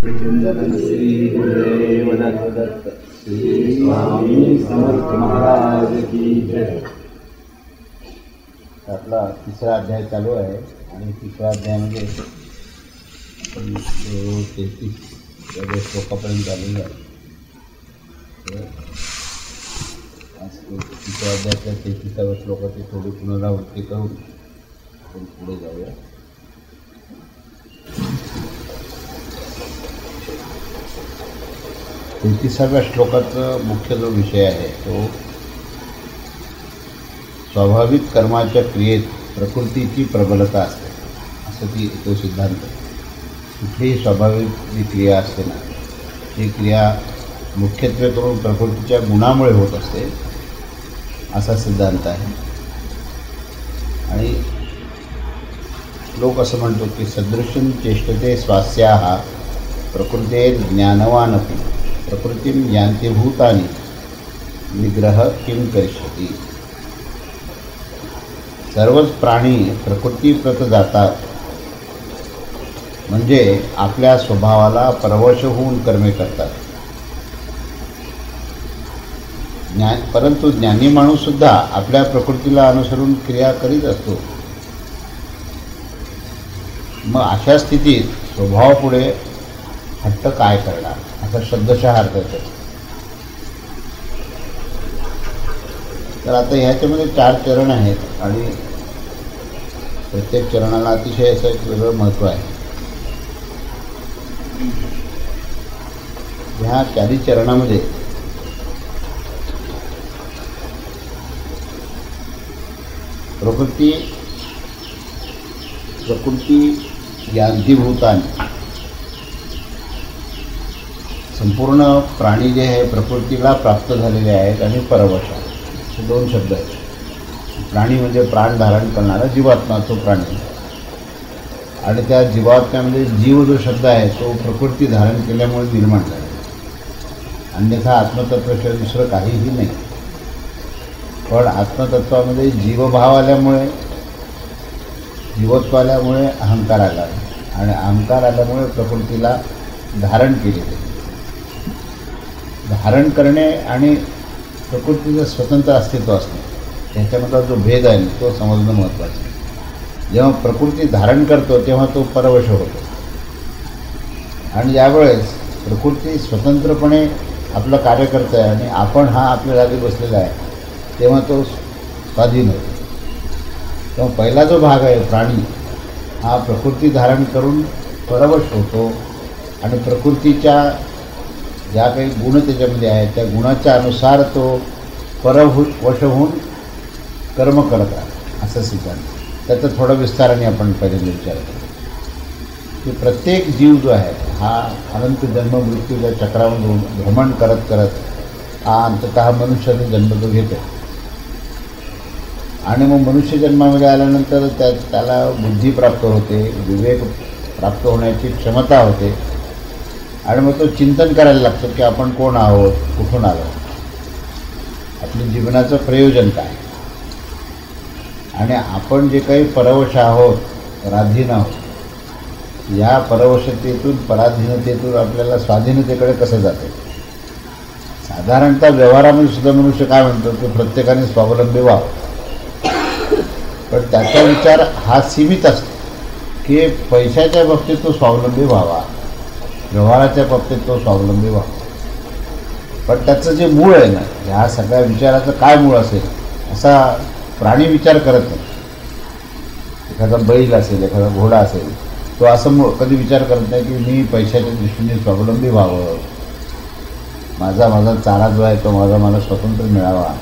चिंतन श्री गुरुदेव दत्त श्री स्वामी समर्थ महाराज की जय। आपला तिसरा अध्याय चालू आहे आणि तिसऱ्या अध्यायामध्ये आपण 33 श्लोकापर्यंत आलेलो आहे. तिसऱ्या अध्यायातल्या 33व्या श्लोकाची थोडी पुनरावृत्ती करून आपण पुढे जाऊया. 33व्या श्लोकाचा मुख्य जो विषय आहे तो स्वाभाविक कर्माच्या क्रियेत प्रकृतीची प्रबलता असते, असं ती तो सिद्धांत. कुठलीही स्वाभाविक जी क्रिया असते ना, ती क्रिया मुख्यत्वे करून प्रकृतीच्या गुणामुळे होत असते, असा सिद्धांत आहे. आणि लोक असं म्हणतो की सदृशं चेष्टते स्वास्याः प्रकृतेर ज्ञानवानपि प्रकृतीं यान्ति भूतानि निग्रह किं करिष्यति. सर्वच प्राणी प्रकृतीप्रत जातात, म्हणजे आपल्या स्वभावाला परवश होऊन कर्मे करतात. परंतु ज्ञानी माणूससुद्धा आपल्या प्रकृतीला अनुसरून क्रिया करीत असतो. मग अशा स्थितीत स्वभावापुढे हट्ट काय करणार, असा शब्दशः अर्थ येतो. तर आता ह्याच्यामध्ये 4 चरण आहेत आणि प्रत्येक चरणाला अतिशय असं एक वेगळं महत्त्व आहे. ह्या 4 चरणामध्ये प्रकृती यान्ति भूतानि, संपूर्ण प्राणी जे आहे प्रकृतीला प्राप्त झालेले आहेत आणि परवश आहे, हे 2 शब्द आहेत. प्राणी म्हणजे प्राण धारण करणारा जीवात्मा, तो प्राणी. आणि त्या जीवात्म्यामध्ये जीव जो शब्द आहे तो प्रकृती धारण केल्यामुळे निर्माण झाला, अन्यथा आत्मतत्वाशिवाय दुसरं काहीही नाही. पण आत्मतत्वामध्ये जीवभाव आल्यामुळे, जीवत्व आल्यामुळे अहंकार आला आणि अहंकार आल्यामुळे प्रकृतीला धारण केले. धारण करणे आणि प्रकृतीचं स्वतंत्र अस्तित्व असणे, ह्याच्यामधला जो भेद आहे तो समजणं महत्त्वाचं आहे. जेव्हा प्रकृती धारण करतो तेव्हा तो परवश होतो, आणि यावेळेस प्रकृती स्वतंत्रपणे आपलं कार्य करत आहे आणि आपण हा आपल्या जागी बसलेला आहे, तेव्हा तो स्वाधीन होतो. तेव्हा पहिला जो भाग आहे प्राणी, हा प्रकृती धारण करून परवश होतो आणि प्रकृतीच्या ज्या काही गुण त्याच्यामध्ये आहेत त्या गुणाच्या अनुसार तो परवश होऊन कर्म करत राहतो, असं सिद्धांत. त्याचा थोडा विस्ताराने आपण पहिल्यांदा विचार करू की प्रत्येक जीव जो आहे हा अनंत जन्म मृत्यूच्या चक्रामधून भ्रमण करत करत हा अंततः मनुष्याने जन्म तो घेतो. आणि मग मनुष्य जन्मामध्ये आल्यानंतर त्याला बुद्धी प्राप्त होते, विवेक प्राप्त होण्याची क्षमता होते, आणि मग तो चिंतन करायला लागतो की आपण कोण आहोत, कुठून आलो, आपल्या जीवनाचं प्रयोजन काय, आणि आपण जे काही परवश आहोत, पराधीन आहोत, या परवशतेतून पराधीनतेतून आपल्याला स्वाधीनतेकडे कसं जाते. साधारणतः व्यवहारामध्ये सुद्धा मनुष्य काय म्हणतो की प्रत्येकाने स्वावलंबी व्हावं, पण त्याचा विचार हा सीमित असतो की पैशाच्या बाबतीत तो स्वावलंबी व्हावा, व्यवहाराच्या बाबतीत तो स्वावलंबी व्हावा. पण त्याचं जे मूळ आहे ना, ह्या सगळ्या विचाराचं काय मूळ असेल असा प्राणी विचार करत नाही. एखादा बैल असेल, एखादा घोडा असेल, तो असं कधी विचार करत नाही की मी पैशाच्या दृष्टीने स्वावलंबी व्हावं, माझा चारा जो आहे तो मला स्वतंत्र मिळावा,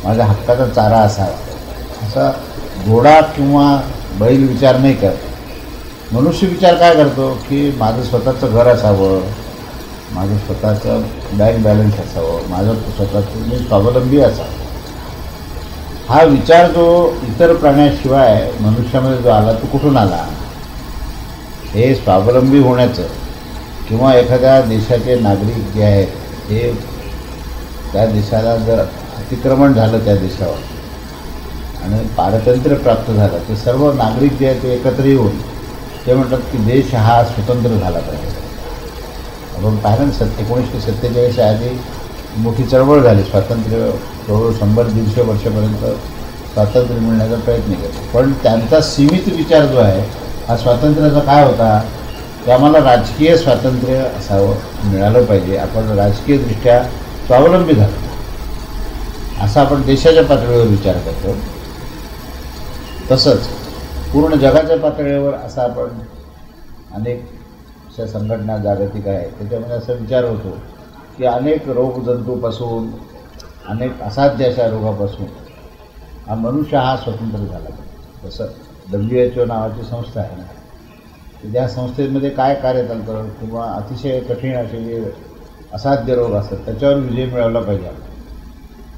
माझ्या हक्काचा चारा असावा, असा घोडा किंवा बैल विचार नाही करत. मनुष्य विचार काय करतो की माझं स्वतःचं घर असावं, माझं स्वतःचं बँक बॅलन्स असावं, माझं स्वतःचं मी स्वावलंबी असावं. हा विचार जो इतर प्राण्याशिवाय मनुष्यामध्ये जो आला तो कुठून आला. हे स्वावलंबी होण्याचं किंवा एखाद्या देशाचे नागरिक जे आहेत हे त्या देशाला जर अतिक्रमण झालं त्या देशावर आणि पारतंत्र्य प्राप्त झालं, ते सर्व नागरिक जे आहेत ते एकत्र येऊन ते म्हणतात की देश हा स्वतंत्र झाला पाहिजे. आपण पाहिलं ना 1947 आधी मोठी चळवळ झाली, स्वातंत्र्य जवळजवळ 100-150 वर्षापर्यंत स्वातंत्र्य मिळण्याचा प्रयत्न केला. पण त्यांचा सीमित विचार जो आहे हा स्वातंत्र्याचा काय होता की आम्हाला राजकीय स्वातंत्र्य असावं, मिळालं पाहिजे, आपण राजकीयदृष्ट्या स्वावलंबी झालो असा आपण देशाच्या पातळीवर विचार करतो. तसंच पूर्ण जगाच्या पातळीवर असा आपण अनेक अशा संघटना जागतिक आहेत त्याच्यामध्ये असा विचार होतो की अनेक रोगजंतूपासून, अनेक असाध्य अशा रोगापासून हा मनुष्य हा स्वतंत्र झाला. तसं WHO नावाची संस्था आहे ना, त्या संस्थेमध्ये काय कार्य चालतं किंवा अतिशय कठीण असे जे असाध्य रोग असतात त्याच्यावर विजय मिळवला पाहिजे.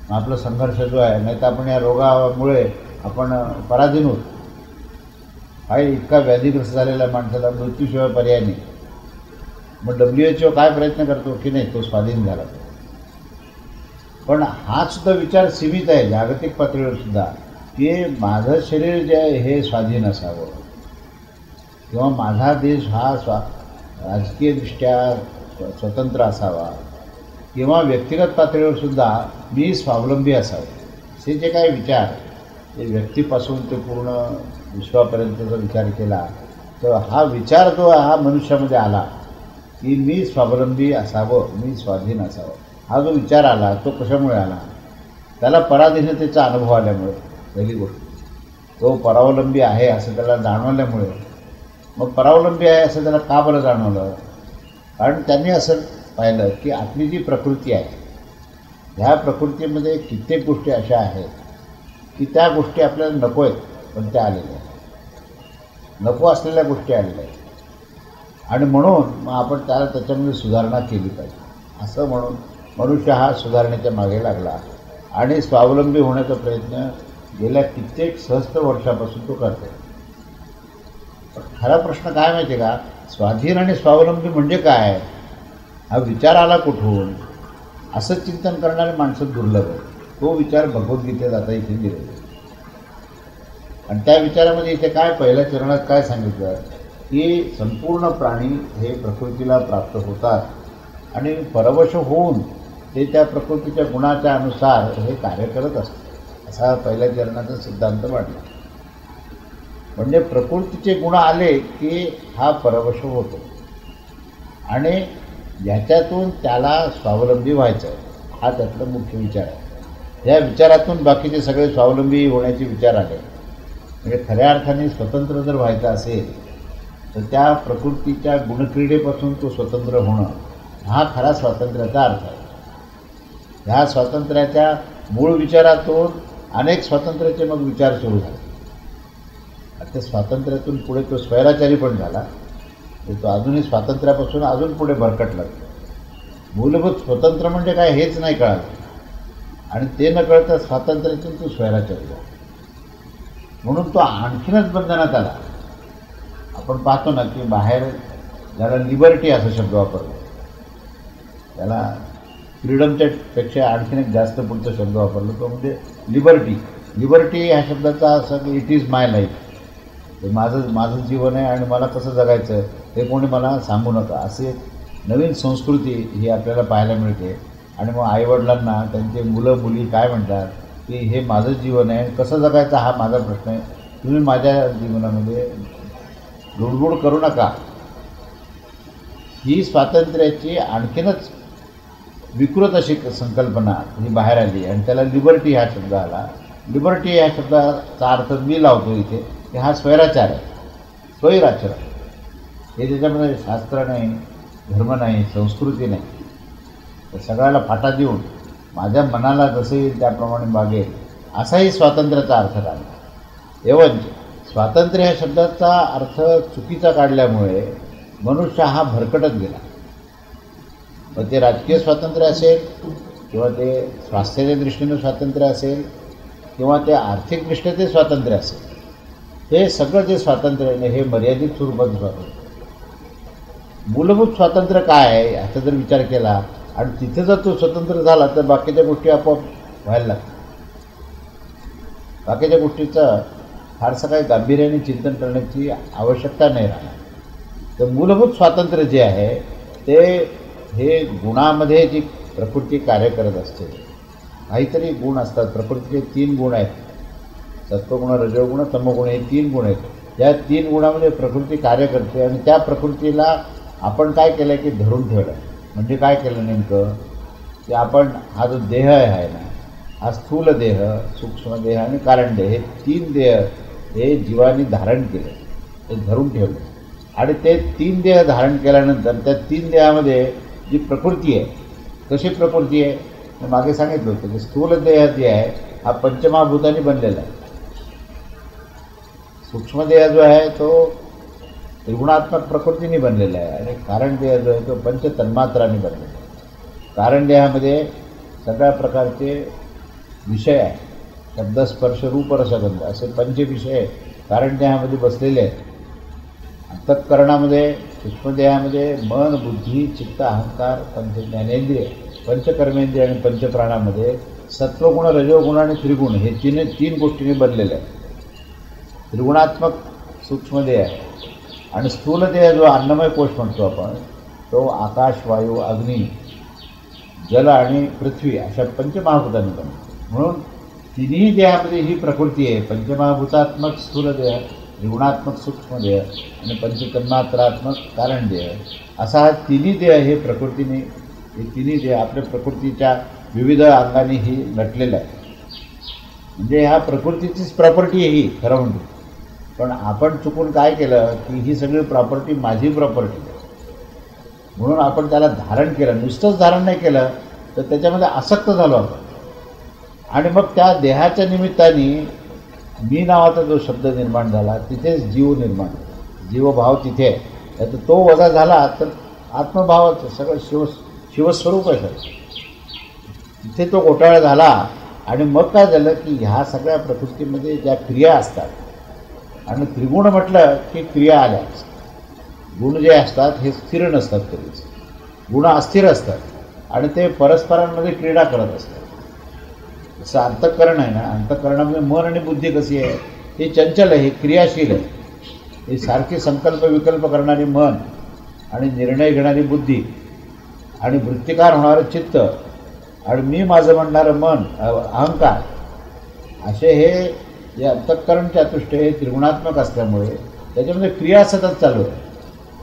आपला संघर्ष जो आहे, नाही तर आपण या रोगामुळे आपण पराधीन होतो. हा इतका व्याधीग्रस्त झालेल्या माणसाला मृत्यूशिवाय पर्याय नाही. मग WHO काय प्रयत्न करतो की नाही तो स्वाधीन झाला. पण हा सुद्धा विचार सीमित आहे जागतिक पातळीवर सुद्धा की माझं शरीर जे आहे हे स्वाधीन असावं किंवा माझा देश हा राजकीयदृष्ट्या स्वतंत्र असावा किंवा व्यक्तिगत पातळीवर सुद्धा मी स्वावलंबी असावे. असे जे काही विचार ते व्यक्तीपासून ते पूर्ण विश्वापर्यंतचा विचार केला तर हा विचार जो हा मनुष्यामध्ये आला की मी स्वावलंबी असावं, मी स्वाधीन असावं, हा जो विचार आला तो कशामुळे आला? त्याला पराधीनतेचा अनुभव आल्यामुळे. पहिली गोष्ट तो परावलंबी आहे असं त्याला जाणवल्यामुळे. मग परावलंबी आहे असं त्याला का बरं जाणवलं? कारण त्यांनी असं पाहिलं की आपली जी प्रकृती आहे ह्या प्रकृतीमध्ये कित्येक गोष्टी अशा आहेत की त्या गोष्टी आपल्याला नको आहेत पण त्या आलेल्या आहेत, नको असलेल्या गोष्टी आलेल्या आहेत. आणि म्हणून मग आपण त्याच्यामध्ये सुधारणा केली पाहिजे. असं म्हणून मनुष्य हा सुधारण्याच्या मागे लागला आणि स्वावलंबी होण्याचा प्रयत्न गेल्या कित्येक सहस्त्र वर्षापासून तो करतो. पण खरा प्रश्न काय माहिती आहे का? स्वाधीन आणि स्वावलंबी म्हणजे काय? हा विचार आला कुठून? असं चिंतन करणारे माणसं दुर्लभ आहे. तो विचार भगवद्गीतेत आता इथे दिलेला आहे. आणि त्या विचारामध्ये इथे काय पहिल्या चरणात काय सांगितलं की संपूर्ण प्राणी हे प्रकृतीला प्राप्त होतात आणि परवश होऊन ते त्या प्रकृतीच्या गुणाच्या अनुसार हे कार्य करत असतात, असा पहिल्या चरणाचा सिद्धांत मांडला. म्हणजे प्रकृतीचे गुण आले की हा परवश होतो आणि याच्यातून त्याला स्वावलंबी व्हायचं हा त्यातला मुख्य विचार आहे. या विचारातून बाकीचे सगळे स्वावलंबी होण्याचे विचार आले. म्हणजे खऱ्या अर्थाने स्वतंत्र जर व्हायचं असेल तर त्या प्रकृतीच्या गुणक्रीडेपासून तो स्वतंत्र होणं हा खरा स्वातंत्र्याचा अर्थ आहे. ह्या स्वातंत्र्याच्या मूळ विचारातून अनेक स्वातंत्र्याचे मग विचार सुरू झाले. त्या स्वातंत्र्यातून पुढे तो स्वैराचारी पण झाला. तो अजूनही स्वातंत्र्यापासून अजून पुढे भरकटला. मूलभूत स्वतंत्र म्हणजे काय हेच नाही कळालं आणि ते न कळता स्वातंत्र्यातून तो स्वैराचारी झाला. म्हणून तो आणखीनच बंधनात आला. आपण पाहतो ना की बाहेर ज्याला लिबर्टी असा शब्द वापरला, त्याला फ्रीडमच्या पेक्षा आणखीन एक जास्त पुढचा शब्द वापरला तो म्हणजे लिबर्टी. लिबर्टी ह्या शब्दाचा असं की इट इज माय लाईफ, हे माझं जीवन आहे आणि मला कसं जगायचं हे कोणी मला सांगू नका, असे नवीन संस्कृती ही आपल्याला पाहायला मिळते. आणि मग आईवडिलांना त्यांचे मुलं मुली काय म्हणतात की हे माझं जीवन आहे, कसं जगायचं हा माझा प्रश्न आहे, तुम्ही माझ्या जीवनामध्ये लुडबुड करू नका. ही स्वातंत्र्याची आणखीनच विकृत अशी संकल्पना ही बाहेर आली आणि त्याला लिबर्टी हा शब्द आला. लिबर्टी ह्या शब्दाचा अर्थ मी लावतो इथे की हा स्वैराचार आहे, स्वैराचार. हे त्याच्यामध्ये शास्त्र नाही, धर्म नाही, संस्कृती नाही, तर सगळ्याला फाटा देऊन माझ्या मनाला जसं येईल त्याप्रमाणे वागेल असाही स्वातंत्र्याचा अर्थ काढला. एवढं स्वातंत्र्य ह्या शब्दाचा अर्थ चुकीचा काढल्यामुळे मनुष्य हा भरकटत गेला. मग ते राजकीय स्वातंत्र्य असेल किंवा ते स्वास्थ्याच्या दृष्टीनं स्वातंत्र्य असेल किंवा ते आर्थिकदृष्ट्या ते स्वातंत्र्य असेल, हे सगळं जे स्वातंत्र्य आहे हे मर्यादित स्वरूपाचं स्वातंत्र्य. मूलभूत स्वातंत्र्य काय आहे ह्याचा जर विचार केला आणि तिथे जर तो स्वतंत्र झाला तर बाकीच्या गोष्टी आपोआप व्हायला लागतात. बाकीच्या गोष्टीचं फारसं काही गांभीर्याने चिंतन करण्याची आवश्यकता नाही राहणार. तर मूलभूत स्वातंत्र्य जे आहे ते हे गुणामध्ये जी प्रकृती कार्य करत असते, काहीतरी गुण असतात. प्रकृतीचे 3 गुण आहेत, सत्वगुण, रजोगुण, तमोगुण, हे 3 गुण आहेत. या 3 गुणामध्ये प्रकृती कार्य करते आणि त्या प्रकृतीला आपण काय केलं की धरून ठेवलं. म्हणजे काय केलं नेमकं की आपण हा जो देह आहे ना, हा स्थूल देह, सूक्ष्म देह आणि कारण देह, हे 3 देह हे जीवाने धारण केले, ते धरून ठेवले. आणि ते 3 देह धारण केल्यानंतर त्या 3 देहामध्ये जी प्रकृती आहे, कशी प्रकृती आहे मी मागे सांगितलं होतं की स्थूल देह जे आहे हा पंचमहाभूतांनी बनलेला आहे. सूक्ष्म देह जो आहे तो त्रिगुणात्मक प्रकृतीने बनलेला आहे आणि कारण देह जो आहे तो पंचतन्मात्रांनी बनलेला आहे. कारण देहामध्ये सगळ्या प्रकारचे विषय आहे, शब्द, स्पर्श, रूप, रसगंध असे 5 विषय कारण देहामध्ये बसलेले आहेत. अंतःकरणामध्ये, सूक्ष्मदेहामध्ये मन, बुद्धी, चित्त, अहंकार, पंचज्ञानेंद्रिय, पंचकर्मेंद्रिय आणि पंचप्राणामध्ये सत्वगुण, रजोगुण आणि त्रिगुण हे 3 गोष्टींनी बनलेले आहेत. त्रिगुणात्मक सूक्ष्मदेह आहे आणि स्थूलदेह जो अन्नमय कोश म्हणतो आपण, तो आकाश, वायू, अग्नी, जल आणि पृथ्वी अशा पंचमहाभूतांनी बनतो. म्हणून 3ही देहामध्ये ही प्रकृती आहे. पंचमहाभूतात्मक स्थूलदेह, त्रिगुणात्मक सूक्ष्मदेह आणि पंचतन्मात्रात्मक कारण देह, असा हा 3ही देह हे प्रकृतीने, हे 3ही देह आपल्या प्रकृतीच्या विविध अंगाने ही नटलेलं आहे. म्हणजे ह्या प्रकृतीचीच प्रॉपर्टी आहे ही खरं म्हणतो. पण आपण चुकून काय केलं की ही सगळी प्रॉपर्टी माझी प्रॉपर्टी आहे म्हणून आपण त्याला धारण केलं. नुसतंच धारण नाही केलं तर त्याच्यामध्ये आसक्त झालो आपण. आणि मग त्या देहाच्या निमित्ताने मी नावाचा जो शब्द निर्माण झाला, तिथेच जीव निर्माण झाला. जीवभाव तिथे आहे. तर तो वजा झाला तर आत्मभावाचं सगळं शिवस्वरूप आहे सर, तिथे तो घोटाळा झाला. आणि मग काय झालं की ह्या सगळ्या प्रकृतीमध्ये ज्या क्रिया असतात, आणि त्रिगुण म्हटलं की क्रिया आल्या. गुण जे असतात हे स्थिर नसतात, कधीच गुण अस्थिर असतात आणि ते परस्परांमध्ये क्रीडा करत असतात. जसं अंतःकरण आहे ना, अंतःकरणामध्ये मन आणि बुद्धी कशी आहे, हे चंचल आहे, हे क्रियाशील आहे. हे सारखे संकल्प विकल्प करणारी मन आणि निर्णय घेणारी बुद्धी आणि वृत्तिकार होणारं चित्त आणि मी माझं म्हणणारं मन, अहंकार, असे हे जे अंतःकरण चातुष्टय हे त्रिगुणात्मक असल्यामुळे त्याच्यामध्ये क्रिया सतत चालू आहे.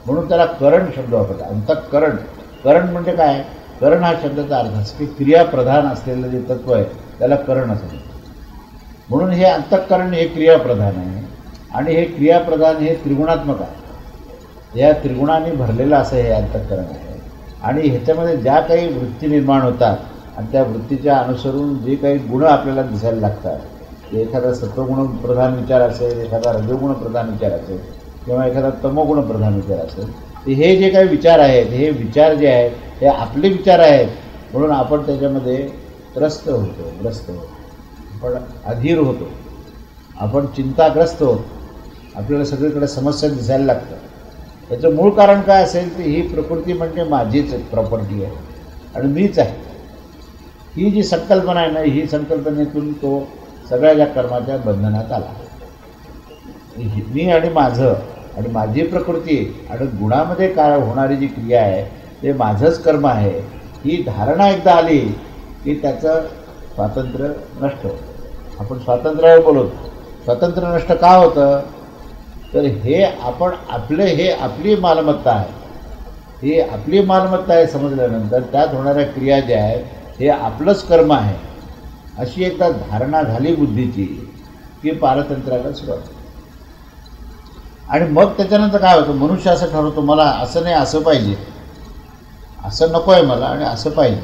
म्हणून त्याला करण शब्द वापरतात. अंतःकरण, करण म्हणजे काय, करण हा शब्दाचा अर्थ असतो की क्रियाप्रधान असलेलं जे तत्व आहे त्याला करण असं म्हणतात. म्हणून हे अंतःकरण हे क्रियाप्रधान आहे आणि हे क्रियाप्रधान हे त्रिगुणात्मक आहे. या त्रिगुणांनी भरलेलं असं हे अंतःकरण आहे. आणि ह्याच्यामध्ये ज्या काही वृत्ती निर्माण होतात आणि त्या वृत्तीच्या अनुसरून जे काही गुण आपल्याला दिसायला लागतात, एखादा सत्वगुण प्रधान विचार असेल, एखादा रजोगुण प्रधान विचार असेल किंवा एखादा तमोगुण प्रधान विचार असेल, तर हे जे काही विचार आहेत, हे विचार जे आहेत हे आपले विचार आहेत. म्हणून आपण त्याच्यामध्ये ग्रस्त होतो, आपण अधीर होतो, आपण चिंताग्रस्त होतो, आपल्याला सगळीकडे समस्या दिसायला लागतात. याचं मूळ कारण काय असेल तर ही प्रकृती म्हणजे माझीच प्रॉपर्टी आहे आणि मीच आहे. ही जी संकल्पना आहे ना, ही संकल्पनेतून तो सगळ्या ज्या कर्माच्या बंधनात आला. मी आणि माझं आणि माझी प्रकृती आणि गुणामध्ये काय होणारी जी क्रिया आहे ते माझंच कर्म आहे, ही धारणा एकदा आली की त्याचं स्वातंत्र्य नष्ट होतं. आपण स्वातंत्र्यावर बोलतो. स्वातंत्र्य नष्ट का होतं तर हे आपण हे आपली मालमत्ता आहे, ही आपली मालमत्ता आहे समजल्यानंतर त्यात होणाऱ्या क्रिया ज्या आहेत हे आपलंच कर्म आहे अशी एकदा धारणा झाली बुद्धीची की पारतंत्र्याला सुरुवात. आणि मग त्याच्यानंतर काय होतं, मनुष्य असं ठरवतो मला असं नाही असं पाहिजे, असं नको आहे मला आणि असं पाहिजे.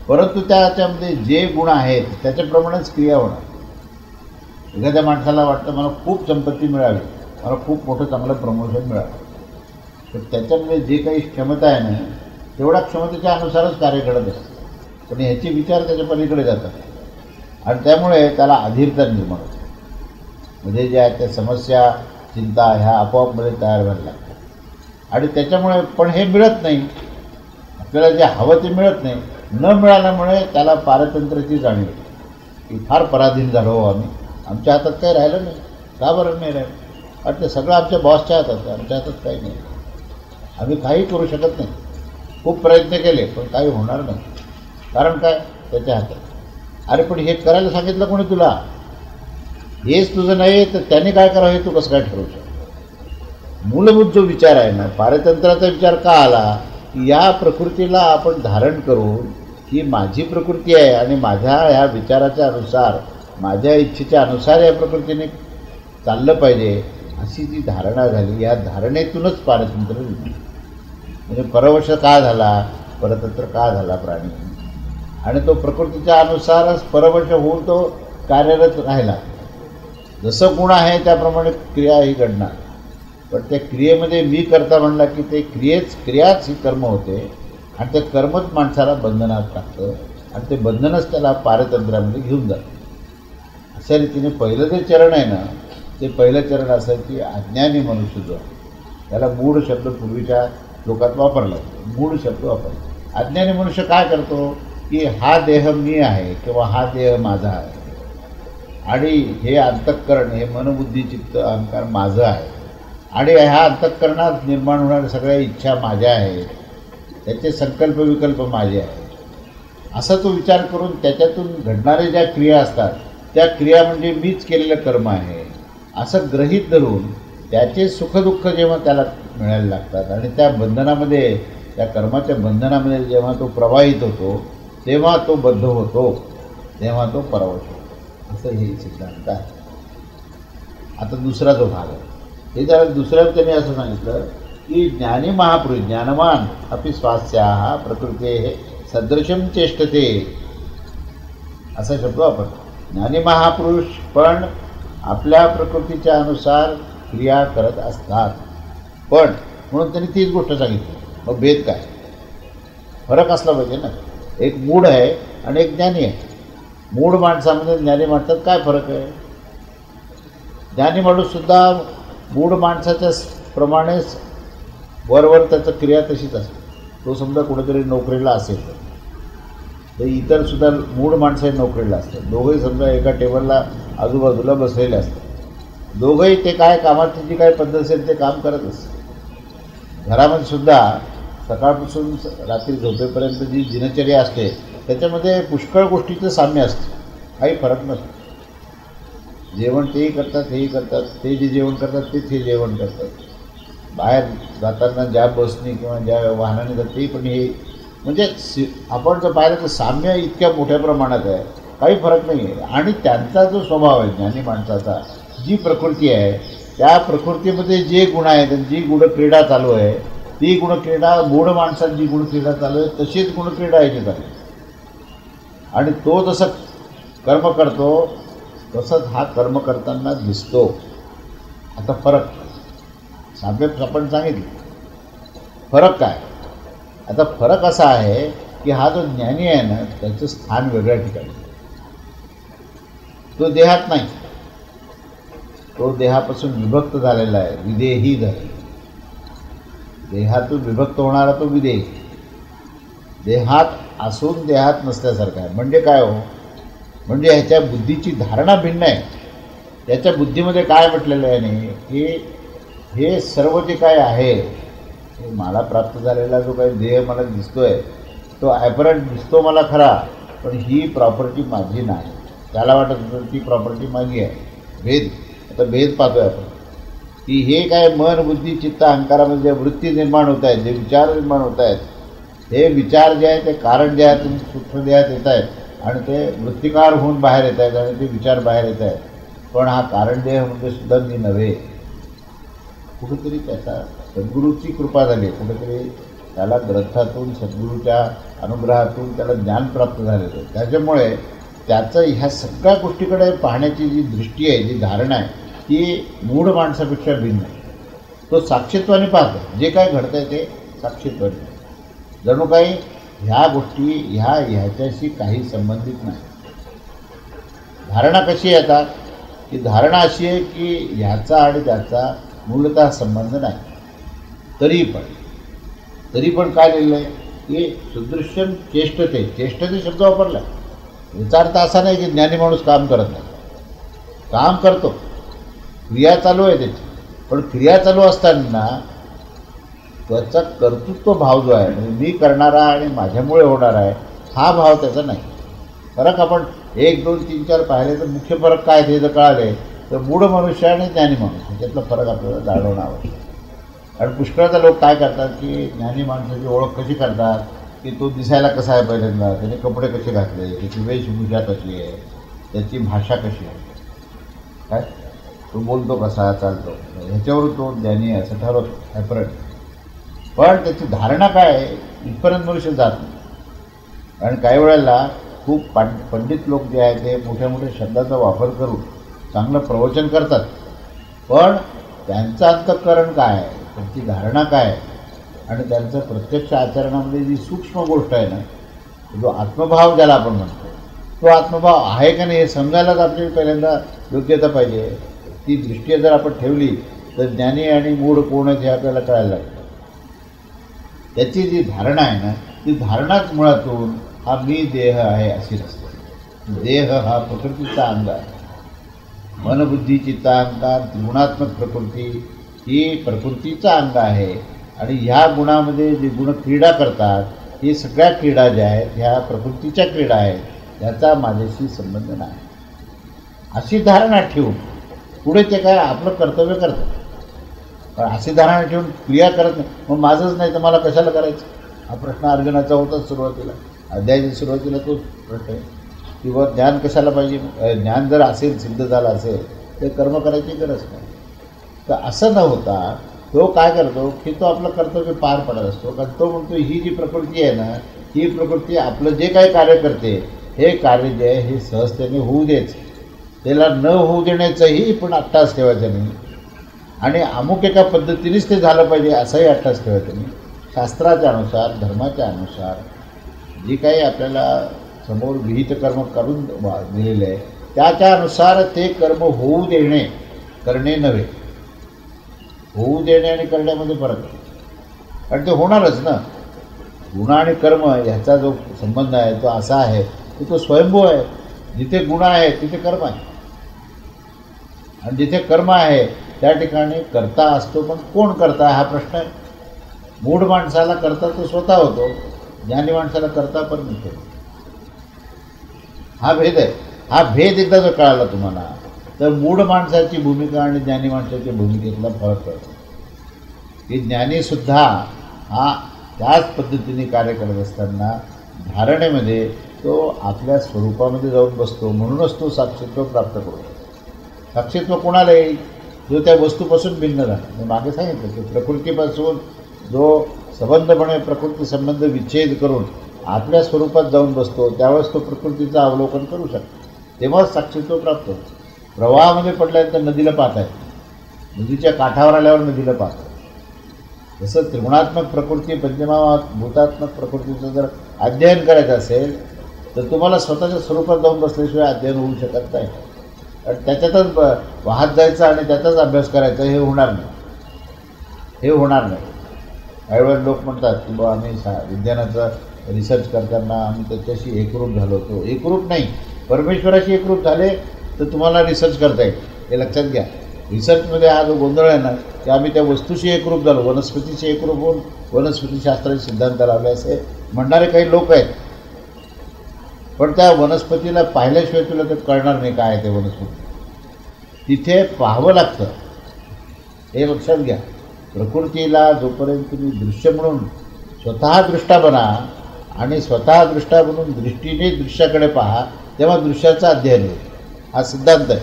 परंतु त्याच्यामध्ये जे गुण आहेत त्याच्याप्रमाणेच क्रिया होणार. एखाद्या माणसाला वाटतं मला खूप संपत्ती मिळावी, मला खूप मोठं चांगलं प्रमोशन मिळावं, तर त्याच्यामध्ये जे काही क्षमता आहे ना तेवढ्या क्षमतेच्या अनुसारच कार्य घडत असतं. पण ह्याचे विचार त्याच्या पलीकडे जातात आणि त्यामुळे त्याला अधीरता निर्माण होते. म्हणजे ज्या त्या समस्या, चिंता ह्या आपोआपमध्ये तयार व्हायला लागतात. आणि त्याच्यामुळे पण हे मिळत नाही, आपल्याला जे हवं ते मिळत नाही. न मिळाल्यामुळे त्याला पारतंत्र्याची जाणीव की फार पराधीन झालो आम्ही, आमच्या हातात काही राहिलं नाही. का बरं नाही राहिलं, कारण ते सगळं आमच्या बॉसच्या हातात आहे, आमच्या हातात काही नाही, आम्ही काही करू शकत नाही. खूप प्रयत्न केले पण काही होणार नाही. कारण काय, त्याच्या हातात. अरे पण हे करायला सांगितलं कोणी तुला, हेच तुझं नाही तर त्याने काय करावं हे तू कसं काय ठरवू शकतो. मूलभूत जो विचार आहे ना, पारतंत्र्याचा विचार का आला, की या प्रकृतीला आपण धारण करून ही माझी प्रकृती आहे आणि माझ्या ह्या विचाराच्या अनुसार, माझ्या इच्छेच्या अनुसार या प्रकृतीने चाललं पाहिजे, अशी जी धारणा झाली. या धारणेतूनच पारतंत्र्य निर्माण. म्हणजे परवश का झाला, परतंत्र का झाला प्राणी, आणि तो प्रकृतीच्या अनुसारच परवश होऊन तो कार्यरत राहिला. जसं गुण आहे त्याप्रमाणे क्रिया ही घडणार. पण त्या क्रियेमध्ये मी करता म्हणला की ते क्रियाच ही कर्म होते आणि ते कर्मच माणसाला बंधनात टाकतं आणि ते बंधनच त्याला पारतंत्र्यामध्ये घेऊन जातं. अशा रीतीने पहिलं जे चरण आहे ना, ते पहिलं चरण असं की अज्ञानी मनुष्य जो आहे, त्याला मूढ शब्द पूर्वीच्या लोकात वापरला, मूढ शब्द वापरला. अज्ञानी मनुष्य काय करतो की हा देह मी आहे किंवा हा देह माझा आहे आणि हे अंतःकरण, हे मनबुद्धी चित्त अहंकार माझं आहे आणि ह्या अंतःकरणात निर्माण होणाऱ्या सगळ्या इच्छा माझ्या आहेत, त्याचे संकल्प विकल्प माझे आहेत, असा तो विचार करून त्याच्यातून घडणाऱ्या ज्या क्रिया असतात त्या क्रिया म्हणजे मीच केलेलं कर्म आहे असं गृहीत धरून त्याचे सुखदुःख जेव्हा त्याला मिळायला लागतात आणि त्या बंधनामध्ये, त्या कर्माच्या बंधनामध्ये जेव्हा तो प्रवाहित होतो तेव्हा तो बद्ध होतो, तेव्हा तो परवश होतो. असं हे सिद्धांत आहे. आता दुसरा जो भाग आहे, हे जरा दुसऱ्या त्याने असं सांगितलं की ज्ञानी महापुरुष, ज्ञानवान अपि स्वास्याः प्रकृतेः सदृशं चेष्टते, असा शब्द वापरतो. ज्ञानी महापुरुष पण आपल्या प्रकृतीच्या अनुसार क्रिया करत असतात. पण म्हणून त्यांनी तीच गोष्ट सांगितली. मग भेद काय, फरक असला पाहिजे ना. एक मूढ आहे आणि एक ज्ञानी आहे. मूढ माणसामध्ये ज्ञानी माणसात काय फरक आहे. ज्ञानी माणूससुद्धा मूढ माणसाच्या प्रमाणेच वरवर त्याचं क्रिया तशीच असते. तो समजा कुठेतरी नोकरीला असेल तर इतरसुद्धा मूढ माणसं नोकरीला असतात. दोघंही समजा एका टेबलला आजूबाजूला बसलेले असतात. दोघंही ते काय कामाची जी काय पद्धत असेल ते काम करत असतात. घरामध्ये सुद्धा सकाळपासून रात्री झोपेपर्यंत जी दिनचर्या असते त्याच्यामध्ये पुष्कळ गोष्टीचं साम्य असतं, काही फरक नसतो. जेवण तेही करतात, हेही करतात, ते जे जेवण करतात तेच हे जेवण करतात. बाहेर जाताना ज्या बसने किंवा ज्या वाहनाने जातात ते पण हे, म्हणजे आपण जर पाहिलं तर साम्य इतक्या मोठ्या प्रमाणात आहे, काही फरक नाही आहे. आणि त्यांचा जो स्वभाव आहे ज्ञानी माणसाचा, जी प्रकृती आहे त्या प्रकृतीमध्ये जे गुण आहेत, जी गुणक्रीडा चालू आहे ती गुणक्रीडा, मूढ माणसात जी गुणक्रीडा चालू आहे तशीच गुणक्रीडा याची चालू आहे. आणि तो जसं कर्म करतो तसंच हा कर्म करताना दिसतो. आता फरक साम्य आपण सांगितलं, फरक काय. आता फरक असा आहे की हा जो ज्ञानी आहे ना त्याचं स्थान वेगळ्या ठिकाणी, तो देहात नाही, तो देहापासून विभक्त झालेला आहे, विदेही झाला. देहातून विभक्त होणारा तो विदेही, देहात असून देहात नसल्यासारखा आहे. म्हणजे काय हो, म्हणजे ह्याच्या बुद्धीची धारणा भिन्न आहे. त्याच्या बुद्धीमध्ये काय म्हटलेलं आहे नाही की हे सर्व जे काय आहे, मला प्राप्त झालेला जो काही देह मला दिसतोय तो ॲपरंट दिसतो मला खरा, पण ही प्रॉपर्टी माझी नाही. त्याला वाटत होतं ती प्रॉपर्टी माझी आहे. भेद, आता भेद पाहतोय आपण की हे काय मन बुद्धी चित्त अहंकारामध्ये जे वृत्ती निर्माण होत आहेत, जे विचार निर्माण होत आहेत, हे विचार जे आहे ते कारण जे आहे सूक्ष्मदेहात येत आहेत आणि ते वृत्तिकार होऊन बाहेर येत आहेत आणि ते विचार बाहेर येत आहेत. पण हा कारणदेह म्हणजे सुद्धा मी नव्हे. कुठेतरी त्याचा सद्गुरूची कृपा झाली, कुठेतरी त्याला ग्रंथातून सद्गुरूच्या अनुग्रहातून त्याला ज्ञान प्राप्त झालेलं आहे. त्याच्यामुळे त्याचं ह्या सगळ्या गोष्टीकडे पाहण्याची जी दृष्टी आहे, जी धारणा आहे ती मूढ माणसापेक्षा भिन्न आहे. तो साक्षीत्वाने पाहतो, जे काय घडतं आहे ते साक्षीत्वाने, जणू काही ह्या गोष्टी ह्याच्याशी काही संबंधित नाही. धारणा कशी येतात की धारणा अशी आहे की ह्याचा आणि त्याचा मूलतः संबंध नाही. तरी पण काय लिहिलं आहे की सुदृश्यम चेष्टते, चेष्टते शब्द वापरला. याचा अर्थ असा नाही की ज्ञानी माणूस काम करत नाही, काम करतो, क्रिया चालू आहे त्याची. पण क्रिया चालू असताना त्याचा कर्तृत्व भाव जो आहे, म्हणजे मी करणारा आणि माझ्यामुळे होणार आहे, हा भाव त्याचा नाही. फरक आपण 1, 2, 3, 4 पाहिले तर मुख्य फरक काय ते जर कळाले तर मूढ मनुष्य आणि ज्ञानी मनुष्य त्यातला फरक आपल्याला जाणवणं आवश्यक. कारण पुष्कळदा लोक काय करतात की ज्ञानी माणसाची ओळख कशी करतात की तो दिसायला कसा आहे, पहिल्यांदा त्याने कपडे कसे घातले, त्याची वेशभूषा कशी आहे, त्याची भाषा कशी आहे, काय तो बोलतो कसा, चालतो, ह्याच्यावर तो ज्ञानी आहे असं ठरवतो ॲपरंट. पण त्याची धारणा काय आहे इथपर्यंत मनुष्य जात नाही. कारण काही वेळेला खूप पंडित लोक जे आहेत ते मोठ्या मोठ्या शब्दाचा वापर करून चांगलं प्रवचन करतात, पण त्यांचं अंतःकरण काय आहे, त्यांची धारणा काय आहे आणि त्यांचं प्रत्यक्ष आचरणामध्ये जी सूक्ष्म गोष्ट आहे ना, जो आत्मभाव ज्याला आपण म्हणतो, तो आत्मभाव आहे का नाही हे समजायलाच आपली पहिल्यांदा योग्यता पाहिजे. ती दृष्टी जर आपण ठेवली तर ज्ञानी आणि मूढ कोण आहेत हे आपल्याला कळायला लागतं. त्याची जी धारणा आहे ना, ती धारणाच मुळातून हा मी देह आहे अशी नसते. देह हा प्रकृतीचा अंग आहे. मनबुद्धी चित्ताहंकार त्रिगुणात्मक प्रकृती ही प्रकृतीचा अंग आहे आणि ह्या गुणामध्ये जे गुण क्रीडा करतात ही सगळ्या क्रीडा ज्या आहेत ह्या प्रकृतीच्या क्रीडा आहेत, त्याचा माझ्याशी संबंध नाही अशी धारणा ठेवून पुढे ते काय आपलं कर्तव्य करतात. पण अशी धारणा ठेवून क्रिया करत नाही, मग माझंच नाही तर मला कशाला करायचं हा प्रश्न अर्जुनाचा होताच सुरुवातीला, अध्यायाच्या सुरुवातीला तोच प्रश्न आहे किंवा ज्ञान कशाला पाहिजे. ज्ञान जर असेल, सिद्ध झालं असेल तर कर्म करायची गरज नाही. तर असं न होता तो काय करतो की तो आपलं कर्तव्य पार पडत असतो. कारण तो म्हणतो ही जी प्रकृती आहे ना, ही प्रकृती आपलं जे काही कार्य करते हे कार्य जे आहे हे सहजतेने होऊ द्यायचं, त्याला न होऊ देण्याचाही पण अट्टास ठेवायचा नाही आणि अमुक एका पद्धतीनेच ते झालं पाहिजे असाही अट्टास ठेवायचा नाही. शास्त्राच्या अनुसार, धर्माच्या अनुसार जे काही आपल्याला समोर विहित कर्म करून दिलेले आहे त्याच्या अनुसार ते कर्म होऊ देणे, करणे नव्हे. होऊ देणे आणि करण्यामध्ये फरक आहे. कारण ते होणारच ना. गुण आणि कर्म ह्याचा जो संबंध आहे तो असा आहे की तो स्वयंभू आहे. जिथे गुण आहे तिथे कर्म आहे आणि जिथे कर्म आहे त्या ठिकाणी कर्ता असतो. पण कोण करता हा प्रश्न आहे. मूढ माणसाला करता तो स्वतः होतो, ज्ञानी माणसाला करता पण नसतो. हा भेद आहे. हा भेद एकदा जर कळाला तुम्हाला तर मूढ माणसाची भूमिका आणि ज्ञानी माणसाच्या भूमिकेतला फरक कळतो की ज्ञानीसुद्धा हा त्याच पद्धतीने कार्य करत असताना धारणेमध्ये तो आपल्या स्वरूपामध्ये जाऊन बसतो. म्हणूनच तो साक्षीत्व प्राप्त करतो. साक्षीत्व कोणाला येईल? जो त्या वस्तूपासून भिन्न राहणार. मी मागे सांगितलं की प्रकृतीपासून जो संबंधपणे प्रकृती संबंध विच्छेद करून आपल्या स्वरूपात जाऊन बसतो त्यावेळेस तो प्रकृतीचं अवलोकन करू शकतो. तेव्हाच साक्षीत्व प्राप्त होतं. प्रवाहामध्ये पडल्यानंतर नदीला पाहत आहे, नदीच्या काठावर आल्यावर नदीला पाहतो. जसं त्रिगुणात्मक प्रकृती, पंचमहाभूतात्मक प्रकृतीचं जर अध्ययन करायचं असेल तर तुम्हाला स्वतःच्या स्वरूपात जाऊन बसल्याशिवाय अध्ययन होऊ शकत नाही. कारण त्याच्यातच वाहत जायचं आणि त्याचाच अभ्यास करायचा हे होणार नाही. हे होणार नाही. काही वेळेस लोक म्हणतात की बा आम्ही विज्ञानाचा रिसर्च करताना आम्ही त्याच्याशी एकरूप झालो होतो. एकरूप नाही, परमेश्वराशी एकरूप झाले तर तुम्हाला रिसर्च करता येईल. हे लक्षात घ्या. रिसर्चमध्ये हा जो गोंधळ आहे ना की आम्ही त्या वस्तूशी एकरूप झालो, वनस्पतीशी एकरूप होऊन वनस्पतीशास्त्राचे सिद्धांत लावले असे म्हणणारे काही लोक आहेत. पण त्या वनस्पतीला पाहिल्याशिवाय तुला ते कळणार नाही काय आहे ते वनस्पती. तिथे पाहावं लागतं. हे लक्षात घ्या. प्रकृतीला जोपर्यंत तुम्ही दृश्य म्हणून स्वतः दृष्टा बना आणि स्वतः दृष्टा म्हणून दृष्टीने दृश्याकडे पहा तेव्हा दृश्याचं अध्ययन होईल. हा सिद्धांत आहे.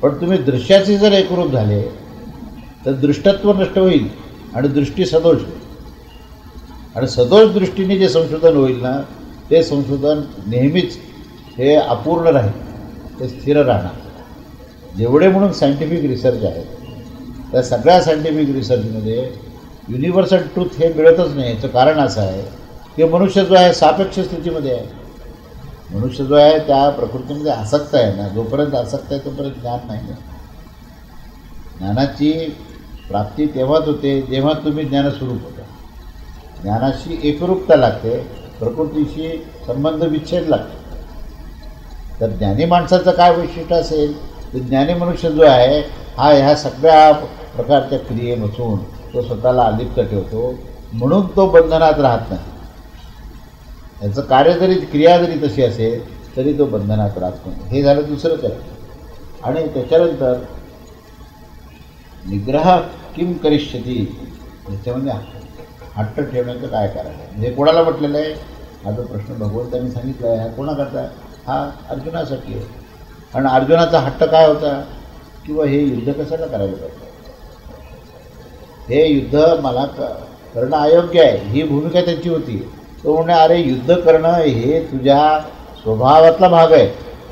पण तुम्ही दृश्याचे जर एकरूप झाले तर दृष्टत्व नष्ट होईल आणि दृष्टी सदोष होईल. आणि सदोष दृष्टीने जे संशोधन होईल ना ते संशोधन नेहमीच हे अपूर्ण राहील, ते स्थिर राहणार. जेवढे म्हणून सायंटिफिक रिसर्च आहेत त्या सगळ्या सायंटिफिक रिसर्चमध्ये युनिव्हर्सल ट्रूथ हे मिळतच नाही. याचं कारण असं आहे की मनुष्य जो आहे सापेक्ष स्थितीमध्ये आहे. मनुष्य जो आहे त्या प्रकृतीमध्ये आसक्त आहे ना. जोपर्यंत आसक्त आहे तोपर्यंत ज्ञान नाही. ज्ञानाची प्राप्ती तेव्हाच होते जेव्हा तुम्ही ज्ञानस्वरूप होता. ज्ञानाशी एकरूपता लागते, प्रकृतीशी संबंध विच्छेद लागतो. तर ज्ञानी माणसाचं काय वैशिष्ट्य असेल तर ज्ञानी मनुष्य जो आहे हा ह्या सगळ्या प्रकारच्या क्रियेपासून तो स्वतःला अलिप्त ठेवतो, म्हणून तो बंधनात राहत नाही. याचं कार्य जरी, क्रिया जरी तशी असेल तरी तो बंधनात राहत नाही. हे झालं दुसरं चरण. आणि त्याच्यानंतर निग्रह किम करिष्यती, याच्यामध्ये हट्ट ठेवण्याचं काय कारण आहे, हे कोणाला म्हटलेलं आहे हा जो प्रश्न भगवंतांनी सांगितला आहे, हा कोणाकरता आहे, हा अर्जुनासाठी आहे. आणि अर्जुनाचा हट्ट काय होता, किंवा हे युद्ध कशाला करायला पाहिजे, हे युद्ध मला करणं अयोग्य आहे, ही भूमिका त्यांची होती. तो म्हणे अरे युद्ध करणं हे तुझ्या स्वभावातला भाग आहे.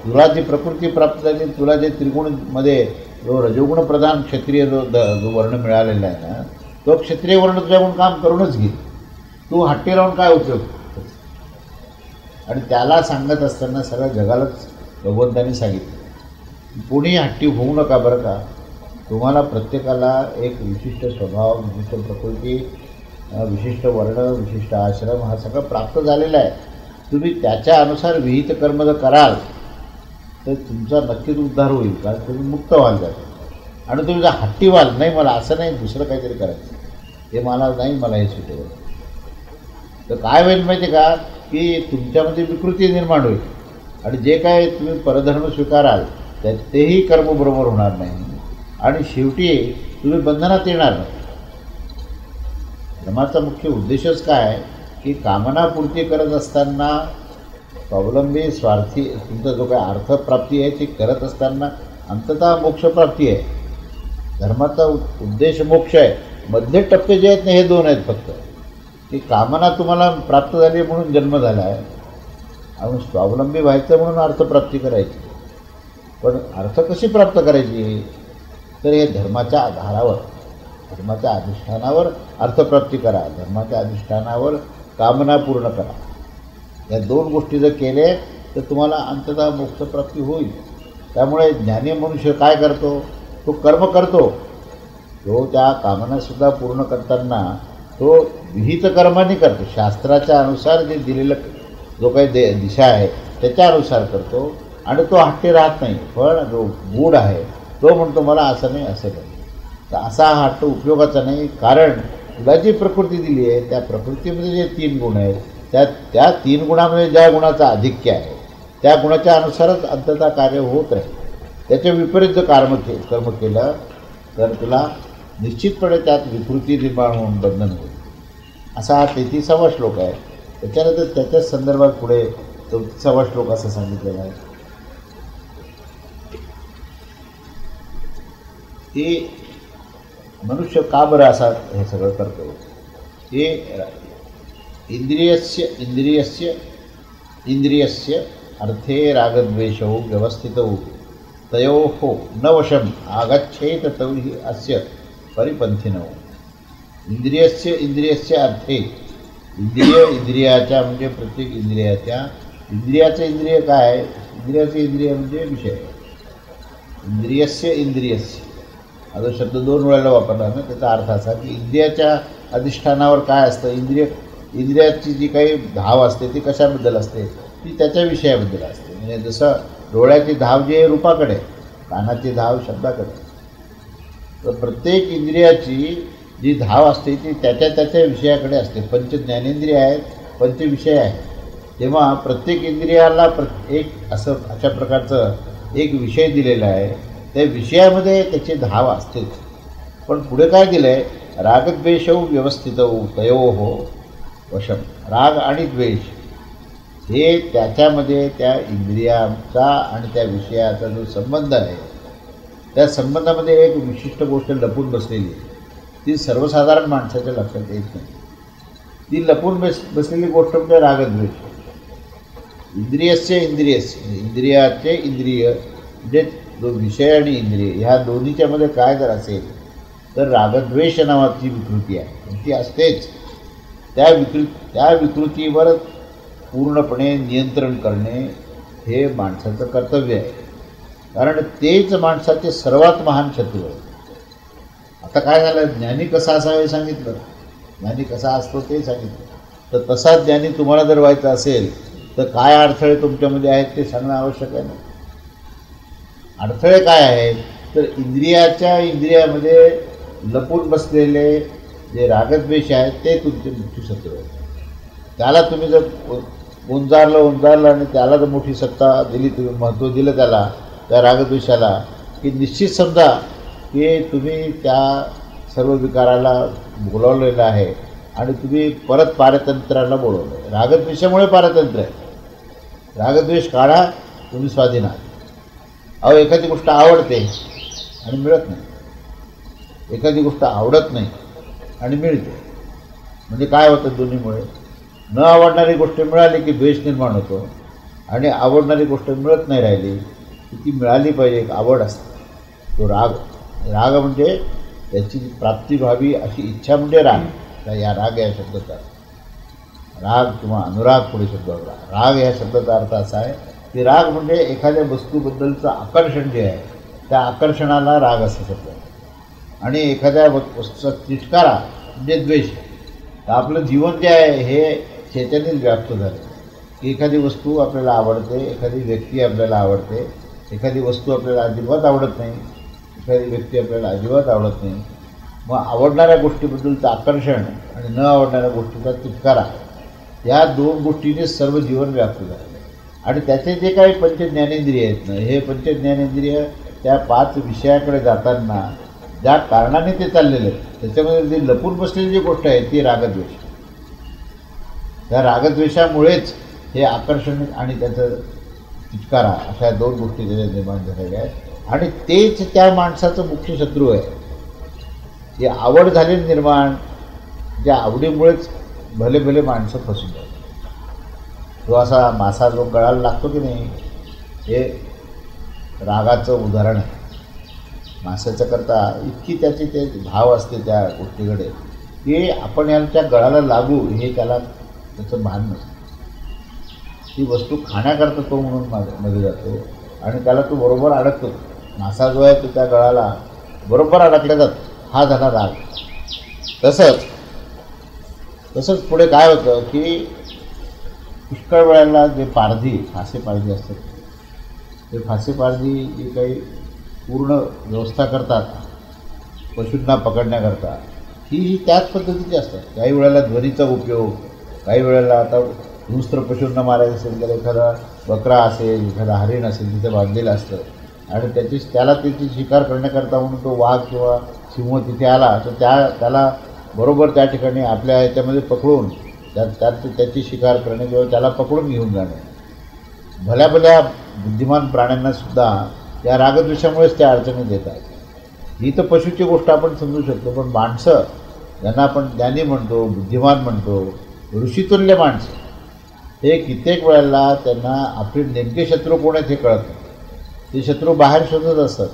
तुला जी प्रकृती प्राप्त झाली, तुला जे त्रिगुणमध्ये जो रजोगुण प्रधान क्षत्रिय जो वर्ण मिळालेला आहे ना, तो क्षत्रिय वर्ण तुझ्याकडून काम करूनच घेईल. तू हट्टी राहून काय उपयोग. आणि त्याला सांगत असताना सगळ्या जगालाच भगवंतांनी सांगितलं कोणी हट्टी होऊ नका बरं का. तुम्हाला प्रत्येकाला एक विशिष्ट स्वभाव, विशिष्ट प्रकृती, विशिष्ट वर्ण, विशिष्ट आश्रम हा सगळं प्राप्त झालेला आहे. तुम्ही त्याच्या अनुसार विहित कर्म जर कराल तर तुमचा नक्कीच उद्धार होईल, कारण तुम्ही मुक्त व्हाल जाता. आणि तुम्ही जर हट्टी व्हाल, नाही मला असं नाही दुसरं काहीतरी करायचं, हे मला नाही, मला हे सुटेल, तर काय होईल माहिती का, की तुमच्यामध्ये विकृती निर्माण होईल. आणि जे काय तुम्ही परधर्म स्वीकाराल तेही कर्म बरोबर होणार नाही. आणि शेवटी तुम्ही बंधनात येणार नाही. धर्माचा मुख्य उद्देशच काय, की कामनापूर्ती करत असताना स्वावलंबी स्वार्थी तुमचा जो काही अर्थप्राप्ती आहे ती करत असताना अंततः मोक्षप्राप्ती आहे. धर्माचा उद्देश मोक्ष आहे. मधले टप्पे जे आहेत ना, हे दोन आहेत फक्त, की कामना तुम्हाला प्राप्त झाली म्हणून जन्म झाला आहे, आणि स्वावलंबी व्हायचं म्हणून अर्थप्राप्ती करायची. पण अर्थ कशी प्राप्त करायची, तर हे धर्माच्या आधारावर, धर्माच्या अधिष्ठानावर अर्थप्राप्ती करा, धर्माच्या अधिष्ठानावर कामना पूर्ण करा. या दोन गोष्टी जर केले तर तुम्हाला अंततः मोक्षप्राप्ती होईल. त्यामुळे ज्ञानी मनुष्य काय करतो, तो कर्म करतो. तो त्या कामनासुद्धा पूर्ण करताना तो विहित कर्माने करतो, शास्त्राच्या अनुसार जे दिलेलं जो काही दिशा आहे त्याच्या अनुसार करतो. आणि तो हट्टी राहत नाही. पण जो गूढ आहे तो म्हणतो मला असं नाही, असं नाही. तर असा हा हट्ट उपयोगाचा नाही. कारण तुला जी प्रकृती दिली आहे त्या प्रकृतीमध्ये जे 3 गुण आहेत, त्या 3 गुणामध्ये ज्या गुणाचा आधिक्य आहे त्या गुणाच्या अनुसारच अंततः कार्य होत राहील. त्याच्या विपरीत जर कर्म केलं तर तुला निश्चितपणे त्यात विकृती निर्माण होऊन बंधन होईल. असा हा 33वा श्लोक आहे. त्याच्यानंतर त्याच्याच संदर्भात पुढे 34वा श्लोक असं सांगितलेला आहे की मनुष्य का बरं असा हे सगळं करतो, हे इंद्रियस्य अर्थे रागद्वेषौ व्यवस्थितौ तयोः न वशम् आगच्छेत तौहि अस्य परिपंथिनौ. इंद्रियस्य अर्थे, इंद्रियाच्या म्हणजे प्रत्येक इंद्रियाचं इंद्रिय काय, इंद्रियाचे इंद्रिय म्हणजे विषय. इंद्रियस्य हा जो शब्द 2 वेळेला वापरला ना, त्याचा अर्थ असा की इंद्रियाच्या अधिष्ठानावर काय असतं, इंद्रियाची जी काही धाव असते ती कशाबद्दल असते, ती त्याच्या विषयाबद्दल असते. म्हणजे जसं डोळ्याची धाव जी आहे रूपाकडे, कानाची धाव शब्दाकडे, तर प्रत्येक इंद्रियाची जी धाव असते ती त्याच्या विषयाकडे असते. 5 ज्ञानेंद्रिय आहेत, 5 विषय आहेत. तेव्हा प्रत्येक इंद्रियाला अशा प्रकारचं एक विषय दिलेला आहे. त्या विषयामध्ये त्याची धाव असतेच. पण पुढे काय दिलं आहे, रागद्वेषौ व्यवस्थितौ तयोः वशम. राग आणि द्वेष हे त्याच्यामध्ये त्या इंद्रियांचा आणि त्या विषयाचा जो संबंध आहे त्या संबंधामध्ये एक विशिष्ट गोष्ट लपून बसलेली आहे. ती सर्वसाधारण माणसाच्या लक्षात येत नाही. ती लपून बसलेली गोष्ट म्हणजे रागद्वेष. इंद्रियाचे इंद्रिय म्हणजे जो विषय आणि इंद्रिय ह्या दोन्हीच्यामध्ये काय जर असेल तर रागद्वेष नावाची विकृती आहे, ती असतेच. त्या विकृतीवर पूर्णपणे नियंत्रण करणे हे माणसाचं कर्तव्य आहे. कारण तेच माणसाचे सर्वात महान शत्रू आहे. आता काय झालं, ज्ञानी कसा असावा हे सांगितलं, ज्ञानी कसा असतो ते सांगितलं. तर तसा ज्ञानी तुम्हाला जर व्हायचं असेल तर काय अडथळे तुमच्यामध्ये आहेत ते सांगणं आवश्यक आहे ना. अडथळे काय आहेत, तर इंद्रियामध्ये लपून बसलेले जे रागद्वेष आहे ते तुमचे मुख्य शत्रू आहे. त्याला तुम्ही जर उंचारलं आणि त्याला जर मोठी सत्ता दिली, तुम्ही महत्त्व दिलं त्याला, त्या रागद्वेषाला, की निश्चित समजा की तुम्ही त्या सर्व विकाराला बोलावलेलं आहे आणि तुम्ही परत पारतंत्र्याला बोलवलं आहे. रागद्वेषामुळे पारतंत्र्य आहे. रागद्वेष काढा, तुम्ही स्वाधीन आहात. अहो, एखादी गोष्ट आवडते आणि मिळत नाही, एखादी गोष्ट आवडत नाही आणि मिळते, म्हणजे काय होतं दोन्हीमुळे? न आवडणारी गोष्ट मिळाली की द्वेष निर्माण होतो आणि आवडणारी गोष्ट मिळत नाही राहिली की ती मिळाली पाहिजे, एक आवड असते, तो राग. राग म्हणजे त्याची प्राप्ती व्हावी अशी इच्छा म्हणजे राग. या राग या शब्दाचा राग किंवा अनुराग पुढे शब्द होता. राग या शब्दाचा अर्थ असा आहे की राग म्हणजे एखाद्या वस्तूबद्दलचं आकर्षण जे आहे त्या आकर्षणाला राग असं शब्द आहे. आणि एखाद्या वस्तूचा तिटकारा म्हणजे द्वेष. तर आपलं जीवन जे आहे हे चैतन्यात व्याप्त झालं की एखादी वस्तू आपल्याला आवडते, एखादी व्यक्ती आपल्याला आवडते, एखादी वस्तू आपल्याला अजिबात आवडत नाही, एखादी व्यक्ती आपल्याला अजिबात आवडत नाही. मग आवडणाऱ्या गोष्टीबद्दलचं आकर्षण आणि न आवडणाऱ्या गोष्टीचा तिटकारा, या दोन गोष्टीने सर्व जीवन व्याप्त झालं. आणि त्याचे जे काही पंचज्ञानेंद्रिय आहेत ना, हे पंचज्ञानेंद्रिय त्या 5 विषयाकडे जाताना ज्या कारणाने ते चाललेले आहेत, त्याच्यामध्ये जी लपून बसलेली जी गोष्ट आहे ती रागद्वेष. त्या रागद्वेषामुळेच हे आकर्षण आणि त्याचं तिटकारा अशा 2 गोष्टी त्याच्या निर्माण झालेल्या आहेत. आणि तेच त्या माणसाचं मुख्य शत्रू आहे. जे आवड झाली निर्माण, ज्या आवडीमुळेच भले भले माणसं फसून जातात. तो असा मासा जो गळाला लागतो की नाही, हे रागाचं उदाहरण आहे. माशाच्या करता इतकी त्याची ते भाव असते त्या गोष्टीकडे की आपण यांच्या गळाला लागू हे त्याला त्याचं भान नसतं. ती वस्तू खाण्याकरता तो म्हणून मध्ये जातो आणि त्याला तो बरोबर अडकतो. मासा जो आहे तो त्या गळाला बरोबर अडकला जातो. हा झाला राग. तसंच पुढे काय होतं की पुष्कळ वेळेला जे पारधी, फासे पारधी असतात, ते फासे पारधी जे काही पूर्ण व्यवस्था करतात पशूंना पकडण्याकरता, ही त्याच पद्धतीची असतात. काही वेळेला ध्वनीचा उपयोग, काही वेळेला आता हिंस्त्र पशूंना मारायचं असेल तर एखादा बकरा असेल, एखादा हरिण असेल तिथे बांधलेलं असतं आणि त्याची शिकार करण्याकरता म्हणून तो वाघ किंवा सिंह तिथे आला तर त्याला बरोबर त्या ठिकाणी आपल्या ह्याच्यामध्ये पकडून त्याची शिकार करणे किंवा त्याला पकडून घेऊन जाणे. भल्या भल्या बुद्धिमान प्राण्यांनासुद्धा या रागद्वेषामुळेच त्या अडचणी देतात. ही तर पशूची गोष्ट आपण समजू शकतो, पण माणसं ज्यांना आपण ज्ञानी म्हणतो, बुद्धिमान म्हणतो, ऋषितुल्य माणसं, हे कित्येक वेळेला त्यांना आपले नेमके शत्रू कोण आहेत हे कळत नाही. ते शत्रू बाहेर शोधत असतात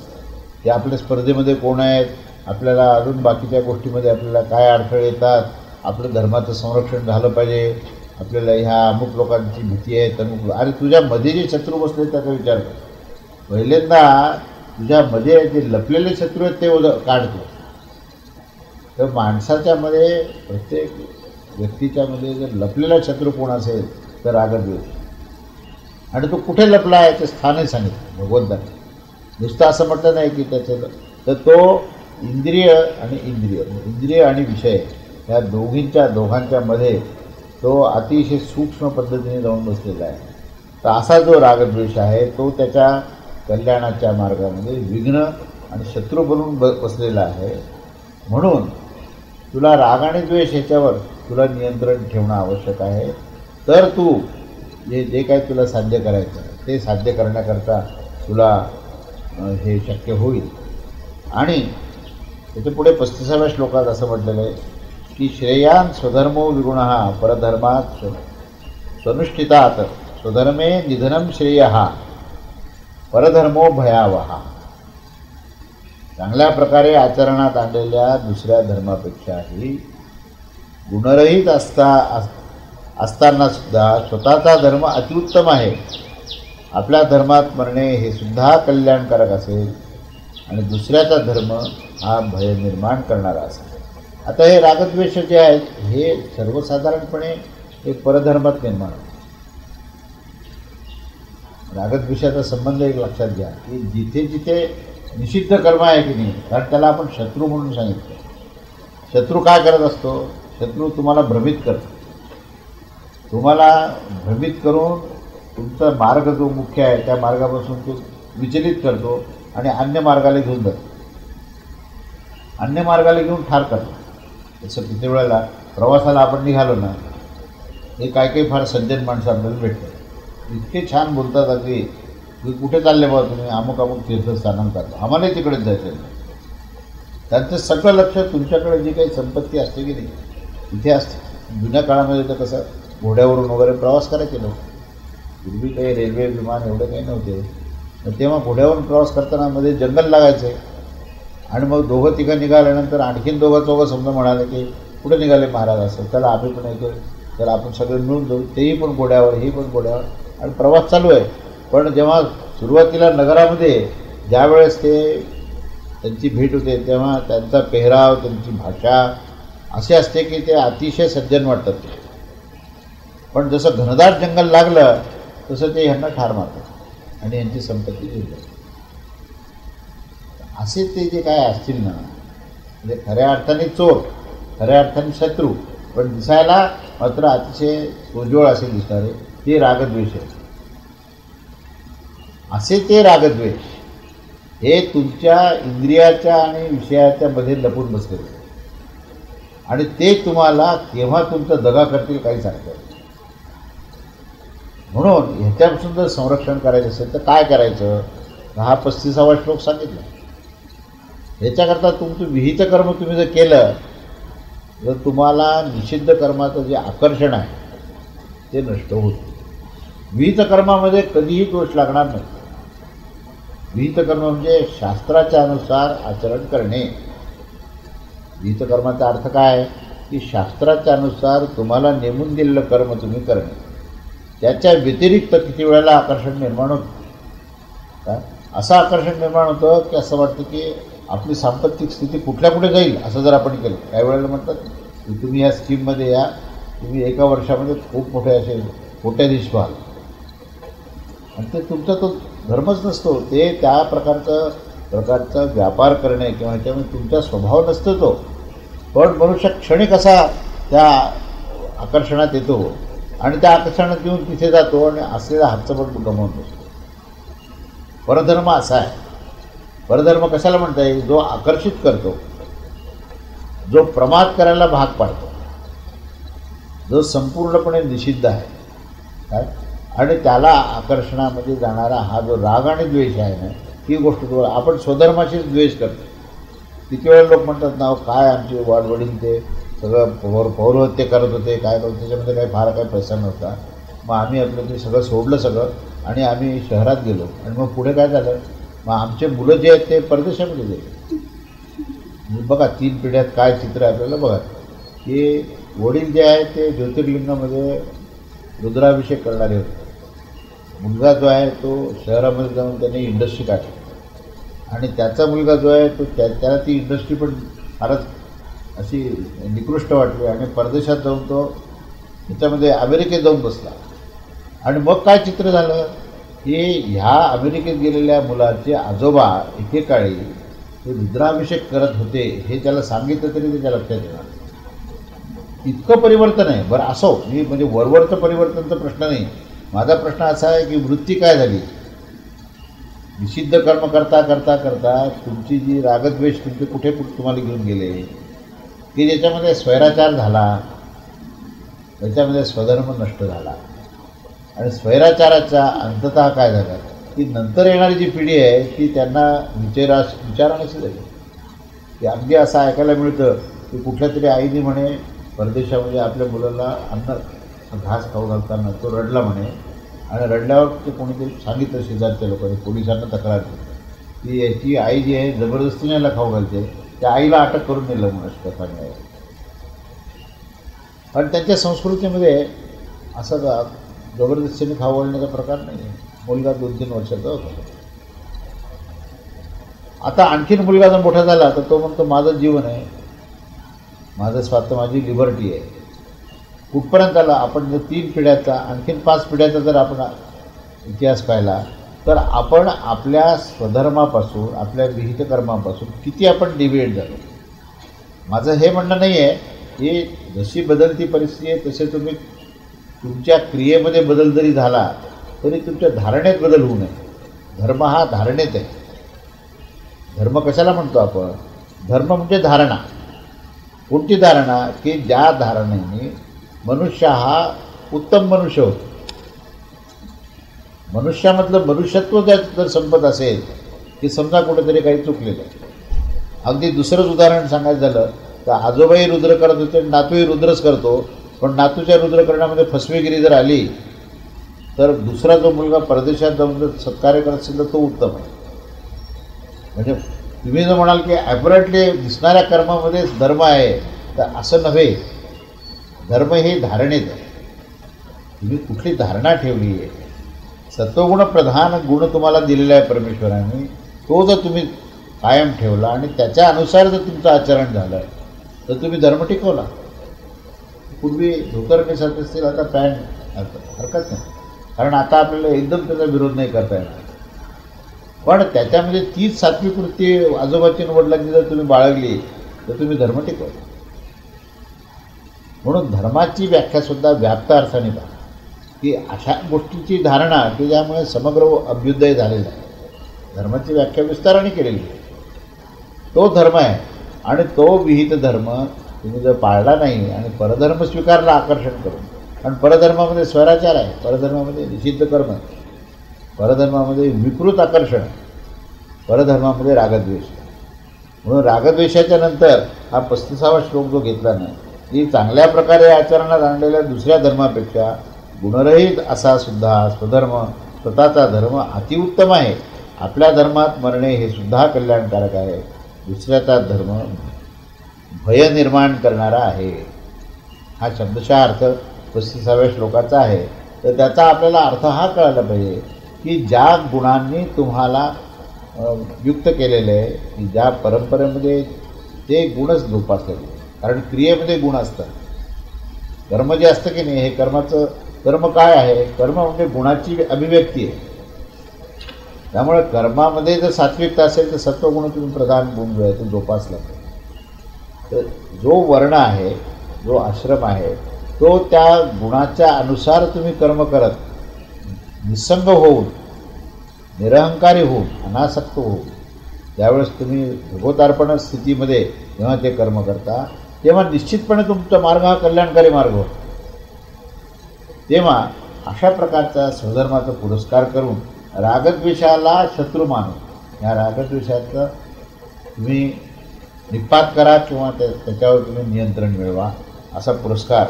की आपल्या स्पर्धेमध्ये कोण आहेत, आपल्याला अजून बाकीच्या गोष्टीमध्ये आपल्याला काय अडथळे येतात, आपलं धर्माचं संरक्षण झालं पाहिजे, आपल्याला ह्या अमुक लोकांची भीती आहे, तमुक. अरे तुझ्यामध्ये जे शत्रू बसले त्याचा विचार कर. पहिल्यांदा तुझ्यामध्ये जे लपलेले शत्रू आहेत ते काढतो. तर माणसाच्यामध्ये, प्रत्येक व्यक्तीच्यामध्ये जर लपलेला शत्रू कोण असेल तर रागद्वेष. आणि तो कुठे लपला आहे ते स्थानही सांगितलं भगवंताने. नुसतं असं म्हटलं नाही की त्याचं, तर तो इंद्रिय आणि विषय या दोघांच्या मध्ये तो अतिशय सूक्ष्म पद्धतीने जाऊन बसलेला आहे. तर असा जो रागद्वेष आहे तो त्याच्या कल्याणाच्या मार्गामध्ये विघ्न आणि शत्रू बनून बसलेला आहे. म्हणून तुला राग आणि द्वेष ह्याच्यावर तुला नियंत्रण ठेवणं आवश्यक आहे. तर तू जे काही तुला साध्य करायचं ते साध्य करण्याकरता तुला हे शक्य होईल. आणि त्याच्या पुढे 35व्या श्लोकात असं म्हटलेलं आहे की श्रेयान स्वधर्मो विगुणः परधर्मात् स्वनुष्ठितात् स्वधर्मे निधनं श्रेयः परधर्मो भयावह. चांगल्या प्रकारे आचरणात आणलेल्या दुसऱ्या धर्मापेक्षाही गुणरहित असतानासुद्धा स्वतःचा धर्म अतिउत्तम आहे. आपल्या धर्मात मरणे हे सुद्धा कल्याणकारक असेल आणि दुसऱ्याचा धर्म हा भय निर्माण करणारा असेल. आता हे रागद्वेष जे आहेत हे सर्वसाधारणपणे हे परधर्मात निर्माण होते. रागद्वेषाचा संबंध एक लक्षात घ्या की जिथे जिथे निषिद्ध कर्म आहे की नाही, कारण त्याला आपण शत्रू म्हणून सांगितलं. शत्रू काय करत असतो? शत्रू तुम्हाला भ्रमित करतो. तुम्हाला भ्रमित करून तुमचा मार्ग जो मुख्य आहे त्या मार्गापासून तो विचलित करतो आणि अन्य मार्गाला घेऊन जातो, अन्य मार्गाला घेऊन ठार करतो. जसं किती वेळेला प्रवासाला आपण निघालो ना, हे काही फार सज्जन माणसं आपल्याला भेटतात, इतके छान बोलतात अगदी की कुठे चालले बा तुम्ही? अमुक अमुक तीर्थस्थानांत करतो, आम्हालाही तिकडेच जायचं आहे. त्यांचं सगळं लक्ष तुमच्याकडे जी काही संपत्ती असते की नाही तिथे असते. जुन्या काळामध्ये तर कसं घोड्यावरून वगैरे प्रवास करायचे लोक. पूर्वी काही रेल्वे विमान एवढे काही नव्हते. तेव्हा घोड्यावरून प्रवास करताना मध्ये जंगल लागायचे आणि मग दोघं तिघं निघाल्यानंतर आणखीन दोघं चौघं समजा म्हणाले की कुठे निघाले महाराज? असं चला आम्ही पण येतो, तर आपण सगळे मिळून जाऊ. तेही पण घोड्यावर, ही पण घोड्यावर, आणि प्रवास चालू आहे. पण जेव्हा सुरुवातीला नगरामध्ये ज्यावेळेस त्यांची भेट होते तेव्हा त्यांचा पेहराव, त्यांची भाषा असे असते की ते अतिशय सज्जन वाटतात. पण जसं घनदाट जंगल लागलं तसं ते ह्यांना ठार मारतात आणि यांची संपत्ती घेऊन जातात. असे ते जे काय असतील ना, म्हणजे खऱ्या अर्थाने चोर, खऱ्या अर्थाने शत्रू, पण दिसायला मात्र अतिशय उज्ज्वळ असे दिसणारे ते रागद्वेष आहे. असे ते रागद्वेष हे तुमच्या इंद्रियाच्या आणि विषयाच्या मध्ये लपून बसलेले आणि ते तुम्हाला केव्हा तुमचा दगा करतील काही सांगता येईल. म्हणून ह्याच्यापासून जर संरक्षण करायचं असेल तर काय करायचं? हा 35वा श्लोक सांगितला. ह्याच्याकरता तुमचं विहित कर्म तुम्ही जर केलं तर तुम्हाला निषिद्ध कर्माचं जे आकर्षण आहे ते नष्ट होतं. विहित कर्मामध्ये कधीही दोष लागणार नाही. विहित कर्म म्हणजे शास्त्राच्या अनुसार आचरण करणे. विहित कर्माचा अर्थ काय आहे की शास्त्राच्या अनुसार तुम्हाला नेमून दिलेलं कर्म तुम्ही करणे. त्याच्या व्यतिरिक्त किती वेळेला आकर्षण निर्माण होतं. काय असं आकर्षण निर्माण होतं की असं वाटतं की आपली सांपत्तिक स्थिती कुठल्या कुठे जाईल असं जर आपण केलं. काही वेळेला म्हणतात की तुम्ही या स्कीममध्ये या, तुम्ही एका वर्षामध्ये खूप मोठे असे कोट्याधीश व्हाल. आणि ते तुमचा तो धर्मच नसतो. ते त्या प्रकारचा व्यापार करणे किंवा ह्याच्यामध्ये तुमचा स्वभाव नसतो तो. पण मनुष्य क्षणिक असा त्या आकर्षणात येतो आणि त्या आकर्षणात येऊन तिथे जातो आणि असलेला हातचं पण गमावून बसतो. परधर्म असा आहे. परधर्म कशाला म्हणता येईल? जो आकर्षित करतो, जो प्रमाद करायला भाग पाडतो, जो संपूर्णपणे निषिद्ध आहे. काय आणि त्याला आकर्षणामध्ये जाणारा हा जो राग आणि द्वेष आहे ना, ही गोष्ट तुम्हाला आपण स्वधर्माशीच द्वेष करतो. किती वेळा लोक म्हणतात ना, काय आमचे वाडवडील ते सगळं पौरहत्य करत होते, काय करत, त्याच्यामध्ये काही फार काही पैसा नव्हता, मग आम्ही आपलं ते सगळं सोडलं सगळं आणि आम्ही शहरात गेलो. आणि मग पुढे काय झालं? मग आमचे मुलं जे आहेत ते परदेशामध्ये गेले. बघा 3 पिढ्यात काय चित्र आहे आपल्याला बघा की वडील जे आहे ते ज्योतिर्लिंगामध्ये रुद्राभिषेक करणारे होते. मुलगा जो आहे तो शहरामध्ये जाऊन त्याने इंडस्ट्री काढली आणि त्याचा मुलगा जो आहे तो त्याला ती इंडस्ट्री पण फारच अशी निकृष्ट वाटली आणि परदेशात जाऊन तो त्याच्यामध्ये अमेरिकेत जाऊन बसला. आणि मग काय चित्र झालं की ह्या अमेरिकेत गेलेल्या मुलाचे आजोबा एकेकाळी ते रुद्राभिषेक करत होते हे त्याला सांगितलं तरी त्याच्या लक्षात येणार. इतकं परिवर्तन आहे. बरं असो, मी म्हणजे वरवरचं परिवर्तनचा प्रश्न नाही. माझा प्रश्न असा आहे की वृत्ती काय झाली? निषिद्ध कर्म करता करता करता तुमची जी रागद्वेष तुमचे कुठे तुम्हाला घेऊन गेले की ज्याच्यामध्ये स्वैराचार झाला, त्याच्यामध्ये स्वधर्म नष्ट झाला. आणि स्वैराचाराचा अंततः काय झालं की नंतर येणारी जी पिढी आहे ती त्यांना विचारानेच झाली. की अगदी असं ऐकायला मिळतं की कुठल्या तरी आईने म्हणे परदेशामध्ये आपल्या मुलाला अन्न घास खाऊ घालताना तो रडला म्हणे आणि रडल्यावर ते कोणीतरी सांगितलं शेजारच्या लोकांनी, पोलिसांना तक्रार केली की याची आई जी आहे जबरदस्तीने याला खाऊ घालते, त्या आईला अटक करून नेलं म्हणून कथाने. पण त्यांच्या संस्कृतीमध्ये असं जबरदस्तीने खाऊ घालण्याचा प्रकार नाही आहे. मुलगा 2-3 वर्षाचा होता. आता आणखीन मुलगा जर मोठा झाला तर तो म्हणतो माझं जीवन आहे, माझं स्वार्थ, माझी लिबर्टी आहे. कुठपर्यंत आला? आपण जर 3 पिढ्याचा आणखीन 5 पिढ्याचा जर आपण इतिहास पाहिला तर आपण आपल्या स्वधर्मापासून, आपल्या विहित कर्मापासून किती आपण डिव्हिएट झालो. माझं हे म्हणणं नाही आहे की जशी बदलती परिस्थिती आहे तसे तुम्ही तुमच्या क्रियेमध्ये बदल जरी झाला तरी तुमच्या धारणेत बदल होऊ नये. धर्म हा धारणेत आहे. धर्म कशाला म्हणतो आपण? धर्म म्हणजे धारणा. कोणती धारणा? की ज्या धारणेने मनुष्य हा उत्तम मनुष्य होतो. मनुष्यामधलं मनुष्यत्व जर संपत असेल की समजा कुठेतरी काही चुकलेलं आहे. अगदी दुसरंच उदाहरण सांगायचं झालं तर आजोबाई रुद्र करत होते, नातूही रुद्रच करतो, पण नातूच्या रुद्र करण्यामध्ये फसवेगिरी जर आली तर दुसरा जो मुलगा परदेशात जाऊन जर सत्कार्य करत असेल तर तो उत्तम आहे. म्हणजे तुम्ही जर म्हणाल की ॲपरंटली दिसणाऱ्या कर्मामध्येच धर्म आहे तर असं नव्हे. धर्म हे धारणेत आहे. तुम्ही कुठली धारणा ठेवली आहे, सत्वगुण प्रधान गुण तुम्हाला दिलेला आहे परमेश्वराने, तो जर तुम्ही कायम ठेवला आणि त्याच्या अनुसार जर तुमचं आचरण झालं तर तुम्ही धर्म टिकवला. पूर्वी धोतर नेसत असतील, आता पॅन्ट हरकत नाही, कारण आता आपल्याला एकदम त्याचा विरोध नाही करता येणार. पण त्याच्यामध्ये तीच सात्विक वृत्ती आजोबाची वडिलांची जर तुम्ही बाळगली तर तुम्ही धर्म टिकवला. म्हणून धर्माची व्याख्यासुद्धा व्याप्त अर्थाने पहा की अशा गोष्टीची धारणा की ज्यामुळे समग्र अभ्युदय झालेला आहे. धर्माची व्याख्या विस्ताराने केलेली आहे. तो धर्म आहे. आणि तो विहित धर्म तुम्ही जर पाळला नाही आणि परधर्म स्वीकारला आकर्षण करून, कारण परधर्मामध्ये स्वैराचार आहे, परधर्मामध्ये निषिद्ध कर्म आहे, परधर्मामध्ये विकृत आकर्षण, परधर्मामध्ये रागद्वेष. म्हणून रागद्वेषाच्या नंतर हा 35वा श्लोक जो घेतला ना की चांगल्या प्रकारे आचरणात आणलेल्या दुसऱ्या धर्मापेक्षा गुणरहित असा सुद्धा स्वधर्म स्वतःचा धर्म अतिउत्तम आहे. आपल्या धर्मात मरणे हे सुद्धा कल्याणकारक आहे. दुसऱ्याचा धर्म भय निर्माण करणारा आहे. हा शब्दशः अर्थ 35व्या श्लोकाचा आहे. तर त्याचा आपल्याला अर्थ हा कळायला पाहिजे की ज्या गुणांनी तुम्हाला युक्त केलेले आहे की ज्या परंपरेमध्ये ते गुणच जोपासलेले, कारण क्रियेमध्ये गुण असतात. कर्म जे असतं की नाही, हे कर्म काय आहे? कर्म म्हणजे गुणाची अभिव्यक्ती आहे. त्यामुळे कर्मामध्ये जर सात्विकता असेल तर सत्वगुण तुम्ही प्रधान गुण जो आहे तो जोपासला पाहिजे. तर जो वर्ण आहे, जो आश्रम आहे, तो त्या गुणाच्या अनुसार तुम्ही कर्म करत निसंग होऊन, निरहंकारी होऊन, अनासक्त होऊन ज्यावेळेस तुम्ही भगवतार्पण स्थितीमध्ये जेव्हा ते कर्म करता तेव्हा निश्चितपणे तुमचा मार्ग हा कल्याणकारी मार्ग होतो. तेव्हा अशा प्रकारचा स्वधर्माचा पुरस्कार करून रागद्वेषाला शत्रू मानून या रागद्वेषाचं तुम्ही निपात करा किंवा त्याच्यावर तुम्ही नियंत्रण मिळवा असा पुरस्कार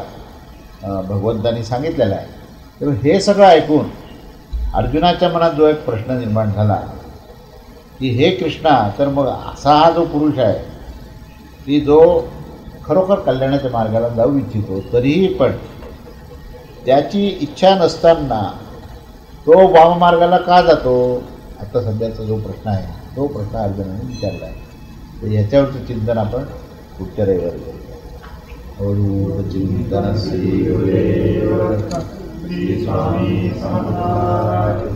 भगवंतांनी सांगितलेला आहे. तेव्हा हे सगळं ऐकून अर्जुनाच्या मनात जो एक प्रश्न निर्माण झाला की हे कृष्णा, तर मग असा हा जो पुरुष आहे की जो खरोखर कल्याणाच्या मार्गाला जाऊ इच्छितो तरीही पण त्याची इच्छा नसताना तो वाममार्गाला का जातो, आता सध्याचा जो प्रश्न आहे तो प्रश्न अर्जुनाने विचारला आहे. तर याच्यावरचं चिंतन आपण पुढच्या रविवारी करूया. चिंतन श्री स्वामी समर्थ.